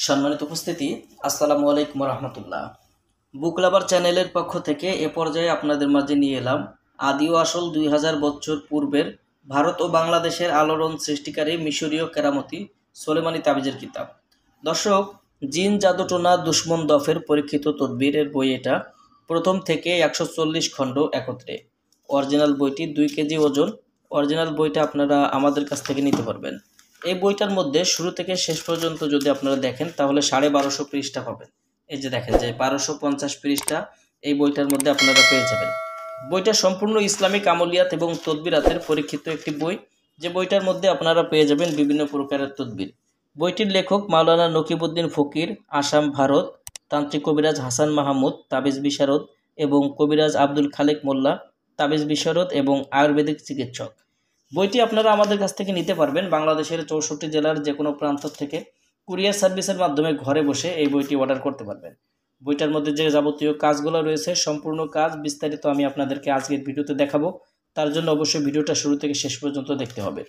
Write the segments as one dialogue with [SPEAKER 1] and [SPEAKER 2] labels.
[SPEAKER 1] সম্মানিত উপস্থিতি, আসসালামু আলাইকুম রহমতুল্লাহ। বুক লাভার চ্যানেলের পক্ষ থেকে এ পর্যায়ে আপনাদের মাঝে নিয়ে এলাম আদি ও আসল 2000 বছর পূর্বের ভারত ও বাংলাদেশের আলোড়ন সৃষ্টিকারী মিশরীয় কেরামতি সোলেমানি তাবিজের কিতাব। দর্শক, জিন জাদুটোনা দুশ্মন দফের পরীক্ষিত তদবিরের বই এটা। প্রথম থেকে 140 খণ্ড একত্রে। অরিজিনাল বইটি 2 কেজি ওজন। অরিজিনাল বইটা আপনারা আমাদের কাছ থেকে নিতে পারবেন। এই বইটার মধ্যে শুরু থেকে শেষ পর্যন্ত যদি আপনারা দেখেন তাহলে 1250 পৃষ্ঠা পাবেন। এই যে দেখেন যে 1250 পৃষ্ঠা এই বইটার মধ্যে আপনারা পেয়ে যাবেন। বইটা সম্পূর্ণ ইসলামিক আমলিয়াত এবং তদবিরাতের পরীক্ষিত একটি বই, যে বইটার মধ্যে আপনারা পেয়ে যাবেন বিভিন্ন প্রকারের তদবির। বইটির লেখক মাওলানা নকিবউদ্দিন ফকির, আসাম, ভারত। তান্ত্রিক কবিরাজ হাসান মাহমুদ, তাবিজ বিশারদ, এবং কবিরাজ আব্দুল খালেক মোল্লা, তাবিজ বিশারদ এবং আয়ুর্বেদিক চিকিৎসক। বইটি আপনারা আমাদের কাছ থেকে নিতে পারবেন বাংলাদেশের 64 জেলার যে কোনো প্রান্ত থেকে। কুরিয়ার সার্ভিসের মাধ্যমে ঘরে বসে এই বইটি অর্ডার করতে পারবেন। বইটার মধ্যে যে যাবতীয় কাজগুলো রয়েছে সম্পূর্ণ কাজ বিস্তারিত আমি আপনাদেরকে আজকের ভিডিওতে দেখাবো। তার জন্য অবশ্যই ভিডিওটা শুরু থেকে শেষ পর্যন্ত দেখতে হবে।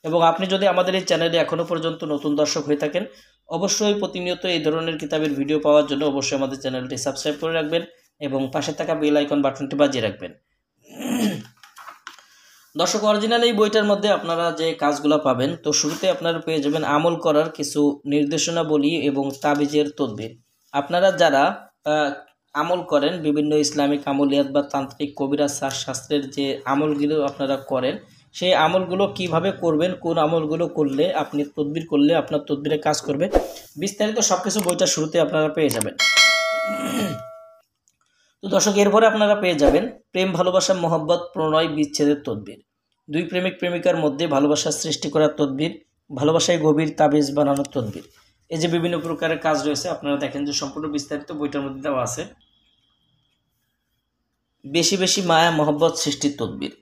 [SPEAKER 1] এবং আপনি যদি আমাদের এই চ্যানেলে এখনও পর্যন্ত নতুন দর্শক হয়ে থাকেন, অবশ্যই প্রতিনিয়ত এই ধরনের কিতাবের ভিডিও পাওয়ার জন্য অবশ্যই আমাদের চ্যানেলটি সাবস্ক্রাইব করে রাখবেন এবং পাশে থাকা বেল আইকন বাটনটি বাজিয়ে রাখবেন। দর্শক, অরিজিনাল এই বইটার মধ্যে আপনারা যে কাজগুলো পাবেন, তো শুরুতে আপনারা পেয়ে যাবেন আমল করার কিছু নির্দেশনাবলী এবং তাবিজের তদবির। আপনারা যারা আমল করেন, বিভিন্ন ইসলামিক আমলিয়াত বা তান্ত্রিক কবিরাজ শাস্ত্রের যে আমলগুলো আপনারা করেন, সেই আমলগুলো কিভাবে করবেন, কোন আমলগুলো করলে আপনি তদবির করলে আপনার তদবিরে কাজ করবে, বিস্তারিত সব কিছু বইটা শুরুতে আপনারা পেয়ে যাবেন। তো দর্শক, এরপরে আপনারা পেয়ে যাবেন প্রেম, ভালোবাসা, মহব্বত, প্রণয়, বিচ্ছেদের তদবির। দুই প্রেমিক প্রেমিকার মধ্যে ভালোবাসার সৃষ্টি করার তদবির, ভালোবাসায় গভীর তাবিজ বানানোর তদবির। এই যে বিভিন্ন প্রকারের কাজ রয়েছে, আপনারা দেখেন যে সম্পূর্ণ বিস্তারিত বইটার মধ্যে দেওয়া আছে। বেশি বেশি মায়া মহব্বত সৃষ্টির তদবির,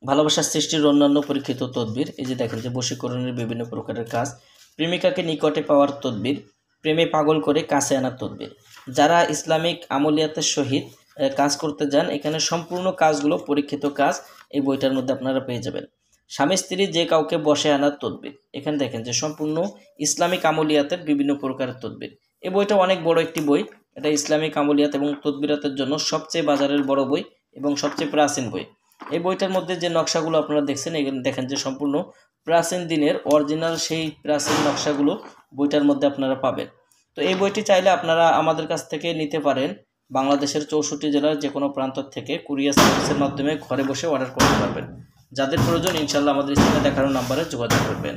[SPEAKER 1] ভালোবাসার সৃষ্টির অন্যান্য পরীক্ষিত তদবির। এই যে দেখেন যে বশীকরণের বিভিন্ন প্রকারের কাজ, প্রেমিকাকে নিকটে পাওয়ার তদবির, প্রেমে পাগল করে কাছে আনার তদবির। যারা ইসলামিক আমলিয়াতের সহিত কাজ করতে যান, এখানে সম্পূর্ণ কাজগুলো পরীক্ষিত কাজ এই বইটার মধ্যে আপনারা পেয়ে যাবেন। স্বামী স্ত্রী যে কাউকে বসে আনার তদবির, এখানে দেখেন যে সম্পূর্ণ ইসলামিক আমলিয়াতের বিভিন্ন প্রকারের তদবির। এই বইটা অনেক বড় একটি বই। এটা ইসলামিক আমলিয়াত এবং তদবিরাতের জন্য সবচেয়ে বাজারের বড় বই এবং সবচেয়ে প্রাচীন বই। এই বইটার মধ্যে যে নকশাগুলো আপনারা দেখছেন, এখানে দেখেন যে সম্পূর্ণ প্রাচীন দিনের অরিজিনাল সেই প্রাচীন নকশাগুলো বইটার মধ্যে আপনারা পাবেন। তো এই বইটি চাইলে আপনারা আমাদের কাছ থেকে নিতে পারেন বাংলাদেশের 64 জেলার যে কোনো প্রান্ত থেকে কুরিয়ার সার্ভিসের মাধ্যমে ঘরে বসে অর্ডার করতে পারবেন। যাদের প্রয়োজন ইনশাল্লাহ আমাদের স্ক্রিনে দেখানো নাম্বারে যোগাযোগ করবেন।